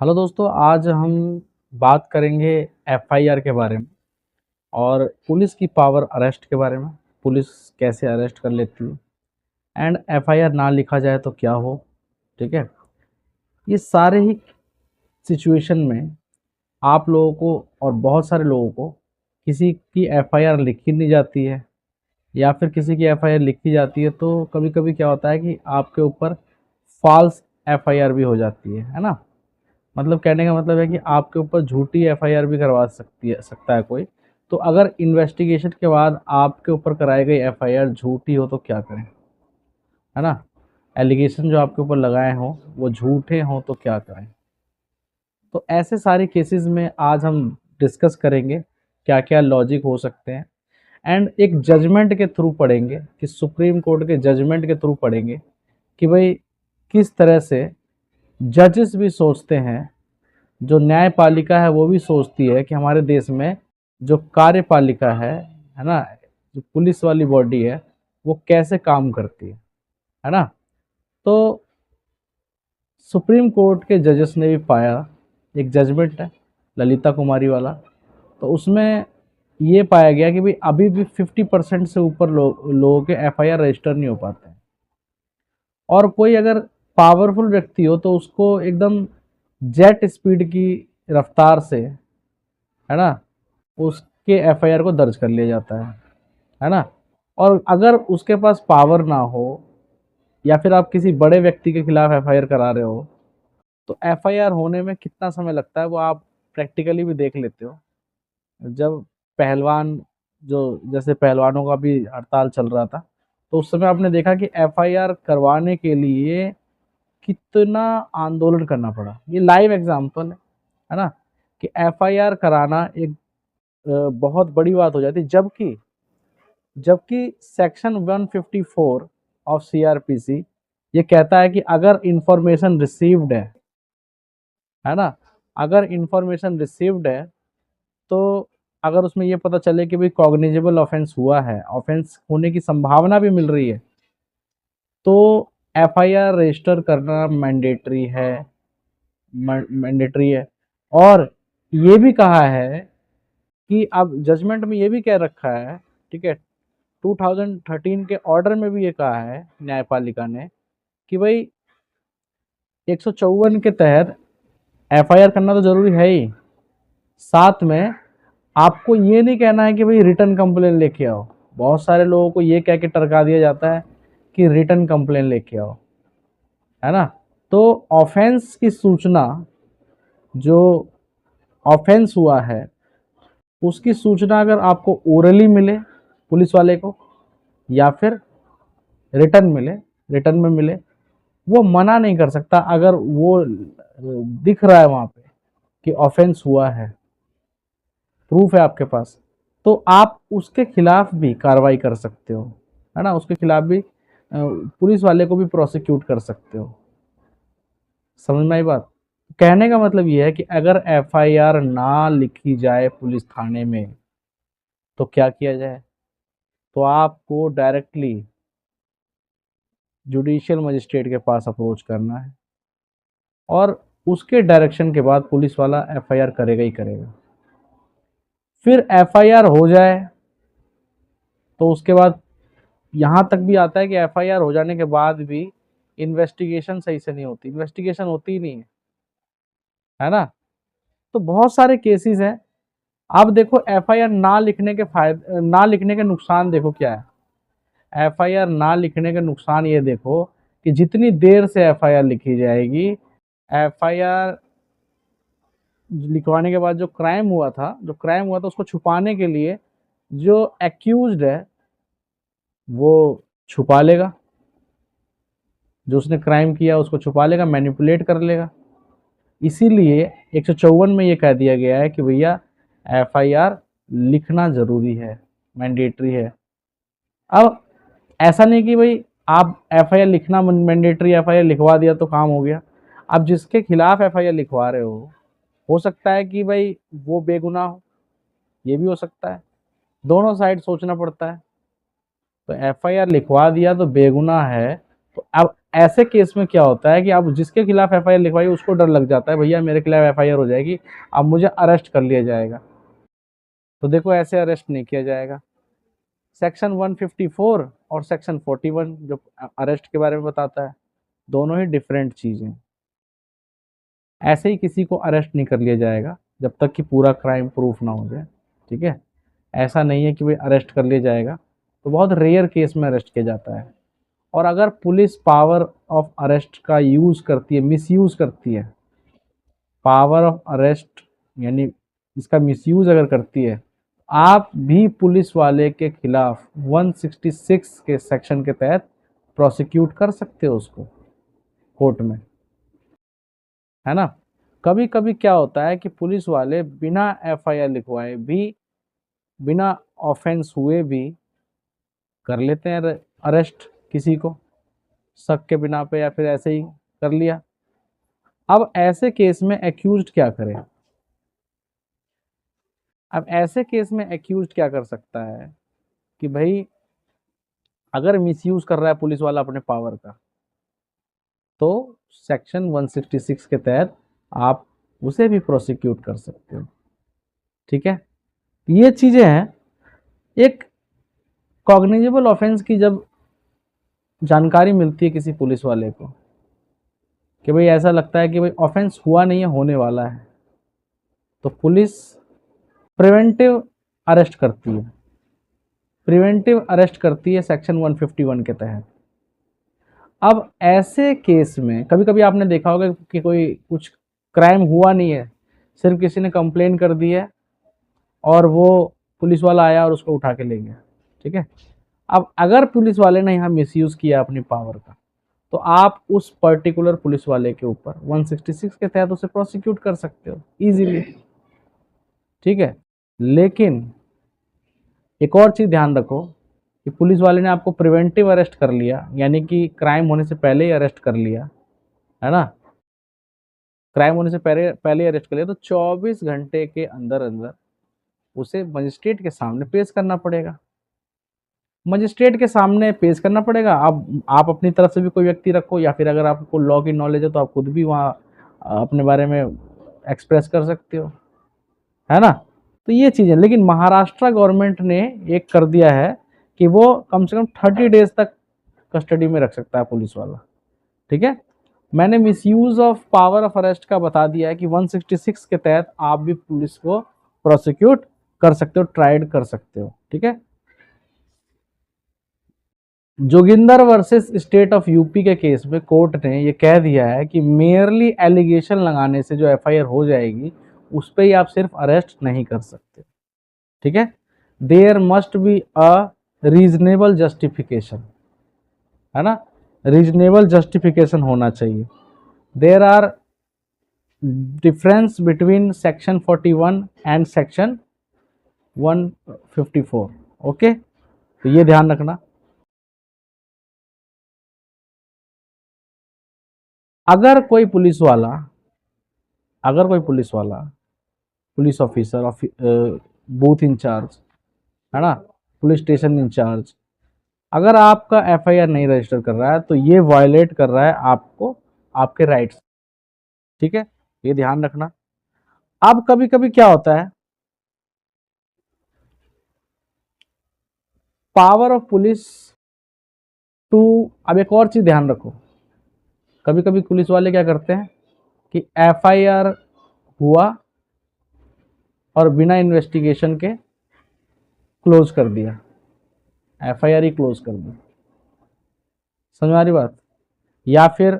Hello दोस्तों, आज हम बात करेंगे एफआईआर के बारे में और पुलिस की पावर अरेस्ट के बारे में। पुलिस कैसे अरेस्ट कर लेती है एंड एफआईआर ना लिखा जाए तो क्या हो। ठीक है, ये सारे ही सिचुएशन में आप लोगों को और बहुत सारे लोगों को किसी की एफआईआर लिखी नहीं जाती है या फिर किसी की एफआईआर लिखी जाती है तो कभी कभी क्या होता है कि आपके ऊपर फॉल्स एफआईआर भी हो जाती है ना। मतलब कहने का मतलब है कि आपके ऊपर झूठी एफआईआर भी करवा सकता है कोई। तो अगर इन्वेस्टिगेशन के बाद आपके ऊपर कराई गई एफआईआर झूठी हो तो क्या करें, है ना। एलिगेशन जो आपके ऊपर लगाए हों वो झूठे हों तो क्या करें। तो ऐसे सारे केसेस में आज हम डिस्कस करेंगे क्या क्या लॉजिक हो सकते हैं एंड एक जजमेंट के थ्रू पढ़ेंगे कि सुप्रीम कोर्ट के जजमेंट के थ्रू पढ़ेंगे कि भाई किस तरह से जजेस भी सोचते हैं, जो न्यायपालिका है वो भी सोचती है कि हमारे देश में जो कार्यपालिका है ना, जो पुलिस वाली बॉडी है वो कैसे काम करती है ना। तो सुप्रीम कोर्ट के जजेस ने भी पाया, एक जजमेंट है ललिता कुमारी वाला, तो उसमें ये पाया गया कि भाई अभी भी 50% से ऊपर लोगों के एफआईआर रजिस्टर नहीं हो पाते हैं। और कोई अगर पावरफुल व्यक्ति हो तो उसको एकदम जेट स्पीड की रफ्तार से, है ना, उसके एफआईआर को दर्ज कर लिया जाता है ना। और अगर उसके पास पावर ना हो या फिर आप किसी बड़े व्यक्ति के खिलाफ एफआईआर करा रहे हो तो एफआईआर होने में कितना समय लगता है वो आप प्रैक्टिकली भी देख लेते हो। जब पहलवान, जो जैसे पहलवानों का भी हड़ताल चल रहा था, तो उस समय आपने देखा कि एफआईआर करवाने के लिए कितना आंदोलन करना पड़ा। ये लाइव एग्जाम्पल है ना, कि एफआईआर कराना एक बहुत बड़ी बात हो जाती। जबकि जबकि सेक्शन 154 ऑफ सीआरपीसी ये कहता है कि अगर इंफॉर्मेशन रिसीव्ड है ना, अगर इंफॉर्मेशन रिसीव्ड है तो अगर उसमें ये पता चले कि भाई कॉग्निजेबल ऑफेंस हुआ है, ऑफेंस होने की संभावना भी मिल रही है, तो एफआईआर रजिस्टर करना मैंडेटरी है। और ये भी कहा है कि अब जजमेंट में ये भी कह रखा है, ठीक है, 2013 के ऑर्डर में भी ये कहा है न्यायपालिका ने कि भाई 154 के तहत एफआईआर करना तो जरूरी है ही, साथ में आपको ये नहीं कहना है कि भाई रिटर्न कंप्लेन लेके आओ। बहुत सारे लोगों को ये कह के टरका दिया जाता है कि रिटर्न कंप्लेन लेके आओ, है ना। तो ऑफेंस की सूचना, जो ऑफेंस हुआ है उसकी सूचना अगर आपको ओरली मिले पुलिस वाले को या फिर रिटर्न मिले, रिटर्न में मिले, वो मना नहीं कर सकता अगर वो दिख रहा है वहां पे कि ऑफेंस हुआ है, प्रूफ है आपके पास, तो आप उसके खिलाफ भी कार्रवाई कर सकते हो, है ना। उसके खिलाफ भी पुलिस वाले को भी प्रोसिक्यूट कर सकते हो। समझ में आई बात। कहने का मतलब ये है कि अगर एफआईआर ना लिखी जाए पुलिस थाने में तो क्या किया जाए, तो आपको डायरेक्टली जुडिशियल मजिस्ट्रेट के पास अप्रोच करना है और उसके डायरेक्शन के बाद पुलिस वाला एफआईआर करेगा ही करेगा। फिर एफआईआर हो जाए तो उसके बाद यहाँ तक भी आता है कि एफआईआर हो जाने के बाद भी इन्वेस्टिगेशन सही से नहीं होती, इन्वेस्टिगेशन होती ही नहीं है ना। तो बहुत सारे केसेस हैं। अब देखो एफआईआर ना लिखने के फायदे, ना लिखने के नुकसान देखो क्या है। एफआईआर ना लिखने के नुकसान ये देखो कि जितनी देर से एफआईआर लिखी जाएगी, एफआईआर लिखवाने के बाद जो क्राइम हुआ था उसको छुपाने के लिए जो एक्यूज्ड है वो छुपा लेगा, जो उसने क्राइम किया उसको छुपा लेगा, मैनिपुलेट कर लेगा। इसीलिए 154 में ये कह दिया गया है कि भैया एफआईआर लिखना जरूरी है, मैंडेटरी है। अब ऐसा नहीं कि भाई आप एफआईआर लिखना मैंडेटरी, एफआईआर लिखवा दिया तो काम हो गया। अब जिसके खिलाफ एफआईआर लिखवा रहे हो सकता है कि भाई वो बेगुनाह हो, ये भी हो सकता है। दोनों साइड सोचना पड़ता है। तो एफआईआर लिखवा दिया तो बेगुनाह है, तो अब ऐसे केस में क्या होता है कि आप जिसके खिलाफ एफआईआर लिखवाइए उसको डर लग जाता है, भैया मेरे खिलाफ एफआईआर हो जाएगी, अब मुझे अरेस्ट कर लिया जाएगा। तो देखो ऐसे अरेस्ट नहीं किया जाएगा। सेक्शन 154 और सेक्शन 41 जो अरेस्ट के बारे में बताता है, दोनों ही डिफरेंट चीज़ें। ऐसे ही किसी को अरेस्ट नहीं कर लिया जाएगा जब तक कि पूरा क्राइम प्रूफ ना हो जाए, ठीक है। ऐसा नहीं है कि भाई अरेस्ट कर लिया जाएगा, तो बहुत रेयर केस में अरेस्ट किया जाता है। और अगर पुलिस पावर ऑफ अरेस्ट का यूज़ करती है, मिसयूज़ करती है, पावर ऑफ अरेस्ट यानी इसका मिसयूज़ अगर करती है, आप भी पुलिस वाले के खिलाफ 166 के सेक्शन के तहत प्रोसिक्यूट कर सकते हो उसको कोर्ट में, है ना। कभी कभी क्या होता है कि पुलिस वाले बिना एफआईआर लिखवाए भी, बिना ऑफेंस हुए भी कर लेते हैं अरेस्ट किसी को, शक के बिना पे या फिर ऐसे ही कर लिया। अब ऐसे केस में एक्यूज्ड क्या करे? अब ऐसे केस में एक्यूज्ड क्या कर सकता है कि भाई अगर मिसयूज कर रहा है पुलिस वाला अपने पावर का, तो सेक्शन 166 के तहत आप उसे भी प्रोसिक्यूट कर सकते हो, ठीक है। ये चीजें हैं। एक कॉग्निजेबल ऑफेंस की जब जानकारी मिलती है किसी पुलिस वाले को कि भाई ऐसा लगता है कि भाई ऑफेंस हुआ नहीं है, होने वाला है, तो पुलिस प्रिवेंटिव अरेस्ट करती है, प्रिवेंटिव अरेस्ट करती है सेक्शन 151 के तहत। अब ऐसे केस में कभी कभी आपने देखा होगा कि कोई कुछ क्राइम हुआ नहीं है, सिर्फ किसी ने कंप्लेन कर दी है और वो पुलिस वाला आया और उसको उठा के ले गया, ठीक है। अब अगर पुलिस वाले ने यहाँ मिसयूज किया अपनी पावर का, तो आप उस पर्टिकुलर पुलिस वाले के ऊपर 166 के तहत उसे प्रोसिक्यूट कर सकते हो इजीली, ठीक है। लेकिन एक और चीज़ ध्यान रखो कि पुलिस वाले ने आपको प्रिवेंटिव अरेस्ट कर लिया, यानी कि क्राइम होने से पहले ही अरेस्ट कर लिया, है ना। क्राइम होने से पहले पहले अरेस्ट कर लिया, तो 24 घंटे के अंदर अंदर उसे मजिस्ट्रेट के सामने पेश करना पड़ेगा। मजिस्ट्रेट के सामने पेश करना पड़ेगा। आप अपनी तरफ से भी कोई व्यक्ति रखो, या फिर अगर आपको लॉ की नॉलेज है तो आप खुद भी वहाँ अपने बारे में एक्सप्रेस कर सकते हो, है ना। तो ये चीज़ें, लेकिन महाराष्ट्र गवर्नमेंट ने एक कर दिया है कि वो कम से कम 30 डेज तक कस्टडी में रख सकता है पुलिस वाला, ठीक है। मैंने misuse of power of arrest का बता दिया है कि 166 के तहत आप भी पुलिस को प्रोसिक्यूट कर सकते हो, ट्राइड कर सकते हो, ठीक है। Joginder versus state of UP के केस में कोर्ट ने ये कह दिया है कि मेयरली एलिगेशन लगाने से जो एफआईआर हो जाएगी उस पर ही आप सिर्फ अरेस्ट नहीं कर सकते, ठीक है। There must be a reasonable justification, है ना, रीजनेबल जस्टिफिकेशन होना चाहिए। There are difference between section 41 and section 154, okay. तो ये ध्यान रखना। अगर कोई पुलिस वाला, अगर कोई पुलिस वाला, पुलिस ऑफिसर, बूथ इंचार्ज, है ना, पुलिस स्टेशन इंचार्ज, अगर आपका एफआईआर नहीं रजिस्टर कर रहा है तो ये वायलेट कर रहा है आपको, आपके राइट्स, ठीक है। ये ध्यान रखना। अब कभी कभी क्या होता है, पावर ऑफ पुलिस टू, अब एक और चीज ध्यान रखो, कभी कभी पुलिस वाले क्या करते हैं कि एफआईआर हुआ और बिना इन्वेस्टिगेशन के क्लोज कर दिया, एफआईआर ही क्लोज कर दी, समझ आ रही बात, या फिर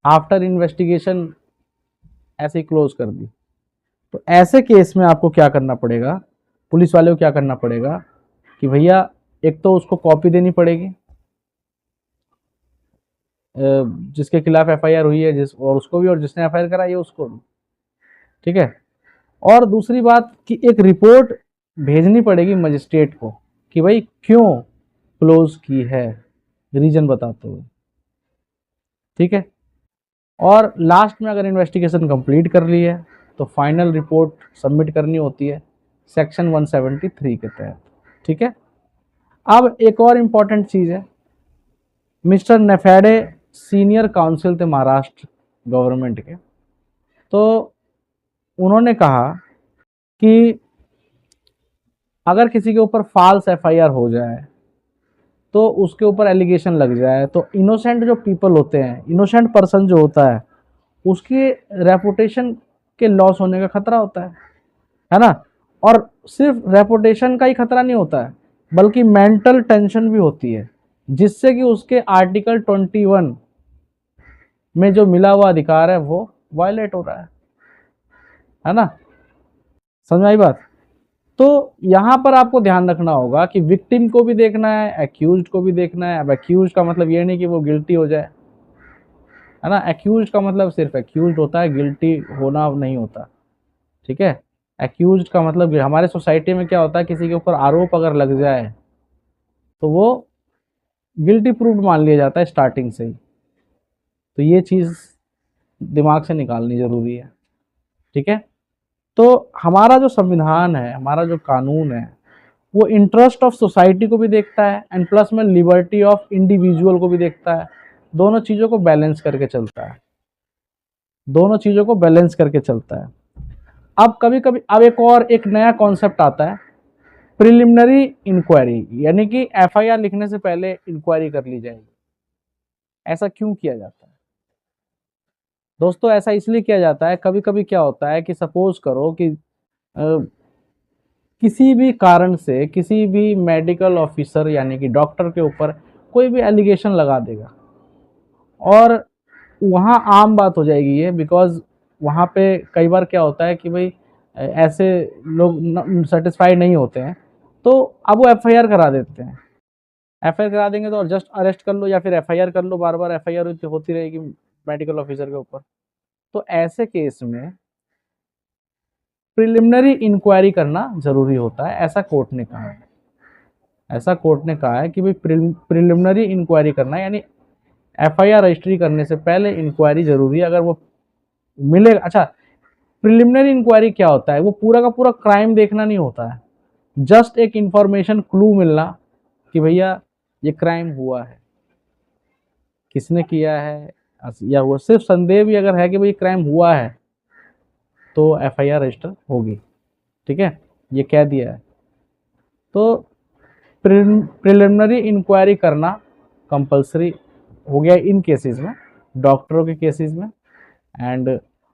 आफ्टर इन्वेस्टिगेशन ऐसे ही क्लोज कर दी। तो ऐसे केस में आपको क्या करना पड़ेगा, पुलिस वाले को क्या करना पड़ेगा कि भैया एक तो उसको कॉपी देनी पड़ेगी जिसके खिलाफ एफआईआर हुई है, जिस और उसको भी, और जिसने एफआईआर कराई है उसको भी, ठीक है। और दूसरी बात कि एक रिपोर्ट भेजनी पड़ेगी मजिस्ट्रेट को कि भाई क्यों क्लोज की है, रीजन बताते हुए, ठीक है। और लास्ट में अगर इन्वेस्टिगेशन कंप्लीट कर ली है तो फाइनल रिपोर्ट सबमिट करनी होती है सेक्शन 173 के तहत, ठीक है। अब एक और इम्पॉर्टेंट चीज़ है, मिस्टर नेफेडे सीनियर काउंसिल थे महाराष्ट्र गवर्नमेंट के। तो उन्होंने कहा कि अगर किसी के ऊपर फॉल्स एफआईआर हो जाए, तो उसके ऊपर एलिगेशन लग जाए, तो इनोसेंट जो पीपल होते हैं, इनोसेंट पर्सन जो होता है, उसकी रेपुटेशन के लॉस होने का खतरा होता है ना। और सिर्फ रेपुटेशन का ही खतरा नहीं होता है, बल्कि मेंटल टेंशन भी होती है, जिससे कि उसके आर्टिकल 21 में जो मिला हुआ अधिकार है वो वायलेट हो रहा है ना। समझ आई बात। तो यहाँ पर आपको ध्यान रखना होगा कि विक्टिम को भी देखना है, एक्यूज्ड को भी देखना है। अब एक्यूज्ड का मतलब ये नहीं कि वो गिल्टी हो जाए, है ना। एक्यूज्ड का मतलब सिर्फ एक्यूज्ड होता है, गिल्टी होना नहीं होता, ठीक है। एक्यूज्ड का मतलब हमारे सोसाइटी में क्या होता है, किसी के ऊपर आरोप अगर लग जाए तो वो गिल्टी प्रूव्ड मान लिया जाता है स्टार्टिंग से ही। तो ये चीज़ दिमाग से निकालनी ज़रूरी है, ठीक है। तो हमारा जो संविधान है, हमारा जो कानून है, वो इंटरेस्ट ऑफ सोसाइटी को भी देखता है एंड प्लस में लिबर्टी ऑफ इंडिविजुअल को भी देखता है। दोनों चीज़ों को बैलेंस करके चलता है, दोनों चीज़ों को बैलेंस करके चलता है। अब कभी कभी अब एक नया कॉन्सेप्ट आता है, प्रिलिमिनरी इंक्वायरी, यानी कि एफआईआर लिखने से पहले इंक्वायरी कर ली जाएगी। ऐसा क्यों किया जाता है दोस्तों? ऐसा इसलिए किया जाता है, कभी कभी क्या होता है कि सपोज करो कि किसी भी कारण से किसी भी मेडिकल ऑफिसर यानी कि डॉक्टर के ऊपर कोई भी एलिगेशन लगा देगा, और वहाँ आम बात हो जाएगी ये, बिकॉज वहाँ पे कई बार क्या होता है कि भाई ऐसे लोग सेटिस्फाइड नहीं होते हैं, तो अब वो एफआईआर करा देते हैं। एफआईआर करा देंगे तो जस्ट अरेस्ट कर लो या फिर एफआईआर कर लो, बार बार एफआईआर होती रहेगी मेडिकल ऑफिसर के ऊपर। तो ऐसे केस में प्रिलिमिनरी इंक्वायरी करना जरूरी होता है, ऐसा कोर्ट ने कहा है। ऐसा कोर्ट ने कहा है कि भाई प्रिलिमिनरी इंक्वायरी करना, यानी एफआईआर रजिस्ट्री करने से पहले इंक्वायरी जरूरी है। अगर वो मिलेगा, अच्छा, प्रिलिमिनरी इंक्वायरी क्या होता है, वो पूरा का पूरा क्राइम देखना नहीं होता है, जस्ट एक इंफॉर्मेशन क्लू मिलना कि भैया ये क्राइम हुआ है, किसने किया है, या वो सिर्फ संदेह भी अगर है कि भाई क्राइम हुआ है तो एफआईआर रजिस्टर होगी, ठीक है, ये कह दिया है। तो प्रिलिमिनरी इंक्वायरी करना कंपलसरी हो गया इन केसेस में, डॉक्टरों के केसेस में। एंड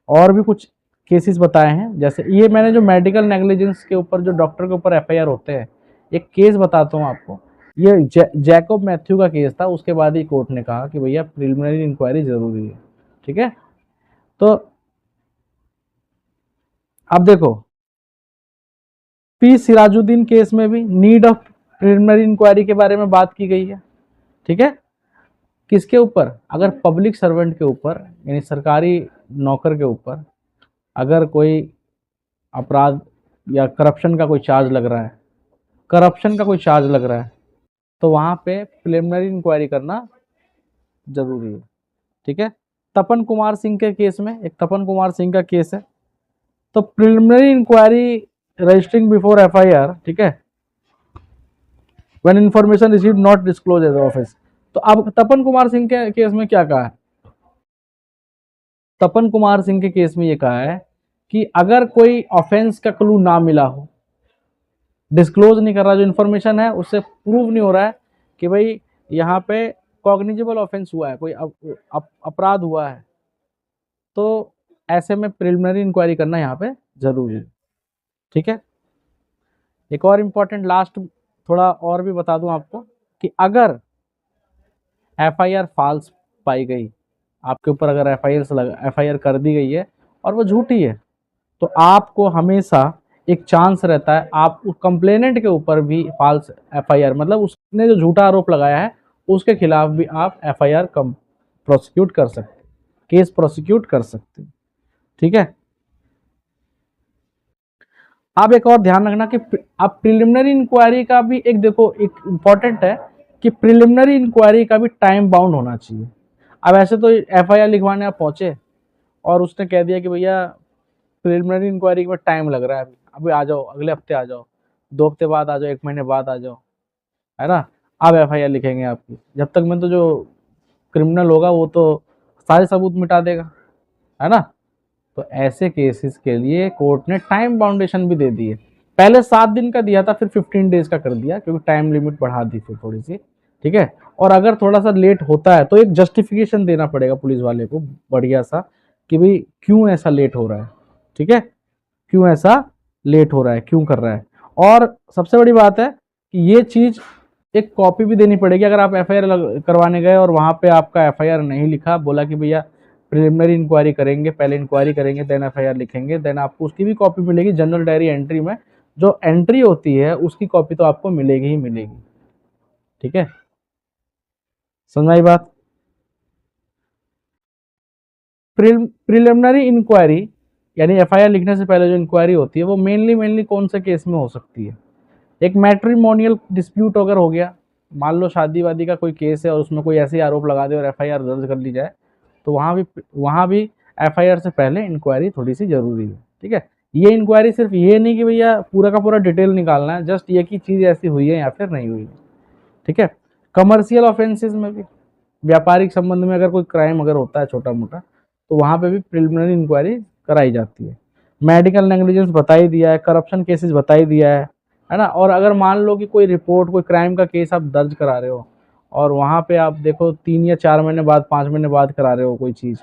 और भी कुछ केसेस बताए हैं, जैसे ये मैंने जो मेडिकल नेग्लिजेंस के ऊपर जो डॉक्टर के ऊपर एफआईआर होते हैं, एक केस बताता हूँ आपको। ये जैकब मैथ्यू का केस था, उसके बाद ही कोर्ट ने कहा कि भैया प्रिलिमिनरी इंक्वायरी जरूरी है, ठीक है। तो अब देखो, पी सिराजुद्दीन केस में भी नीड ऑफ प्रिलिमिनरी इंक्वायरी के बारे में बात की गई है, ठीक है। किसके ऊपर? अगर पब्लिक सर्वेंट के ऊपर, यानी सरकारी नौकर के ऊपर अगर कोई अपराध या करप्शन का कोई चार्ज लग रहा है, करप्शन का कोई चार्ज लग रहा है, तो वहां पे प्रिलिमिनरी इंक्वायरी करना जरूरी है, ठीक है। तपन कुमार सिंह के केस में, एक तपन कुमार सिंह का केस है, तो preliminary inquiry registering before FIR, ठीक है, when information received not disclose as office. तो अब तपन कुमार सिंह के केस में क्या कहा है? तपन कुमार सिंह के केस में ये कहा है कि अगर कोई ऑफेंस का क्लू ना मिला हो, डिस्क्लोज नहीं कर रहा, जो इन्फॉर्मेशन है उससे प्रूव नहीं हो रहा है कि भाई यहाँ पे कॉग्निजेबल ऑफेंस हुआ है, कोई अपराध हुआ है, तो ऐसे में प्रिलिमिनरी इंक्वायरी करना यहाँ पे जरूरी है, ठीक है। एक और इम्पोर्टेंट लास्ट थोड़ा और भी बता दूं आपको कि अगर एफआईआर फॉल्स पाई गई, आपके ऊपर अगर एफआईआर कर दी गई है और वो झूठी है, तो आपको हमेशा एक चांस रहता है, आप उस कंप्लेनेंट के ऊपर भी फॉल्स एफआईआर, मतलब उसने जो झूठा आरोप लगाया है उसके खिलाफ भी आप एफआईआर प्रोसिक्यूट कर सकते, केस प्रोसिक्यूट कर सकते, ठीक है। आप एक और ध्यान रखना कि आप प्रिलिमिनरी इंक्वायरी का भी एक देखो, एक इम्पॉर्टेंट है कि प्रिलिमिनरी इंक्वायरी का भी टाइम बाउंड होना चाहिए। अब ऐसे तो एफआईआर लिखवाने आप पहुंचे और उसने कह दिया कि भैया प्रिलिमिनरी इंक्वायरी के बाद टाइम लग रहा है, अभी आ जाओ, अगले हफ्ते आ जाओ, 2 हफ्ते बाद आ जाओ, 1 महीने बाद आ जाओ, है ना, अब एफआईआर लिखेंगे आपकी। जब तक मैं तो जो क्रिमिनल होगा वो तो सारे सबूत मिटा देगा, है ना। तो ऐसे केसेस के लिए कोर्ट ने टाइम बाउंडेशन भी दे दी है। पहले 7 दिन का दिया था, फिर 15 डेज का कर दिया, क्योंकि टाइम लिमिट बढ़ा दी फिर थोड़ी सी, ठीक है। और अगर थोड़ा सा लेट होता है तो एक जस्टिफिकेशन देना पड़ेगा पुलिस वाले को बढ़िया सा, कि भाई क्यों ऐसा लेट हो रहा है, ठीक है, क्यों ऐसा लेट हो रहा है, क्यों कर रहा है। और सबसे बड़ी बात है कि ये चीज एक कॉपी भी देनी पड़ेगी। अगर आप एफआईआर करवाने गए और वहां पे आपका एफआईआर नहीं लिखा, बोला कि भैया प्रिलिमिनरी इंक्वायरी करेंगे, पहले इंक्वायरी करेंगे देन एफआईआर लिखेंगे, देन आपको उसकी भी कॉपी मिलेगी। जनरल डायरी एंट्री में जो एंट्री होती है उसकी कॉपी तो आपको मिलेगी ही मिलेगी, ठीक है। समझ आई बात। प्रिलिमिनरी इंक्वायरी यानी एफआईआर लिखने से पहले जो इंक्वायरी होती है वो मेनली कौन से केस में हो सकती है। एक मैट्रिमोनियल डिस्प्यूट अगर हो गया, मान लो शादी वादी का कोई केस है और उसमें कोई ऐसे आरोप लगा दे और एफआईआर दर्ज कर ली जाए, तो वहाँ भी एफआईआर से पहले इंक्वायरी थोड़ी सी जरूरी है, ठीक है। ये इंक्वायरी सिर्फ ये नहीं कि भैया पूरा का पूरा डिटेल निकालना है, जस्ट ये कि चीज़ ऐसी हुई है या फिर नहीं हुई है, ठीक है। कमर्शियल ऑफेंसेस में भी, व्यापारिक संबंध में अगर कोई क्राइम अगर होता है छोटा मोटा, तो वहाँ पे भी प्रिलिमिनरी इंक्वायरी कराई जाती है। मेडिकल नेग्लिजेंस बता ही दिया है, करप्शन केसेस बता ही दिया है ना। और अगर मान लो कि कोई रिपोर्ट, कोई क्राइम का केस आप दर्ज करा रहे हो और वहाँ पे आप देखो 3 या 4 महीने बाद, 5 महीने बाद करा रहे हो कोई चीज़,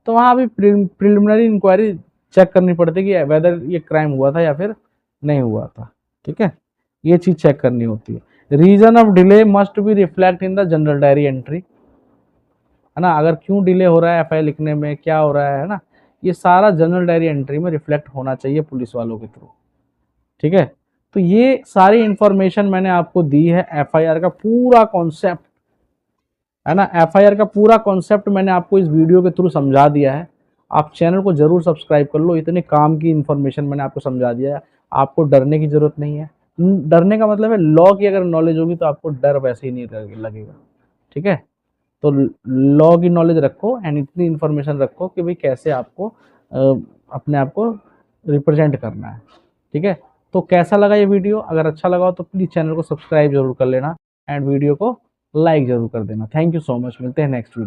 तो वहाँ भी प्रिलिमिनरी इंक्वायरी चेक करनी पड़ती है कि वेदर ये क्राइम हुआ था या फिर नहीं हुआ था, ठीक है। ये चीज़ चेक करनी होती है। Reason of delay must be reflect in the general diary entry, है ना। अगर क्यों डिले हो रहा है एफआईआर लिखने में, क्या हो रहा है ना, ये सारा जनरल डायरी एंट्री में रिफ्लेक्ट होना चाहिए पुलिस वालों के थ्रू, ठीक है। तो ये सारी इंफॉर्मेशन मैंने आपको दी है, एफआईआर का पूरा कॉन्सेप्ट, है ना। एफआईआर का पूरा कॉन्सेप्ट मैंने आपको इस वीडियो के थ्रू समझा दिया है। आप चैनल को जरूर सब्सक्राइब कर लो, इतने काम की इंफॉर्मेशन मैंने आपको समझा दिया है। आपको डरने की जरूरत नहीं है। डरने का मतलब है लॉ की अगर नॉलेज होगी तो आपको डर वैसे ही नहीं लगेगा, ठीक है। तो लॉ की नॉलेज रखो एंड इतनी इन्फॉर्मेशन रखो कि भाई कैसे आपको अपने आप को रिप्रेजेंट करना है, ठीक है। तो कैसा लगा ये वीडियो? अगर अच्छा लगा हो तो प्लीज़ चैनल को सब्सक्राइब जरूर कर लेना एंड वीडियो को लाइक जरूर कर देना। थैंक यू सो मच, मिलते हैं नेक्स्ट वीडियो।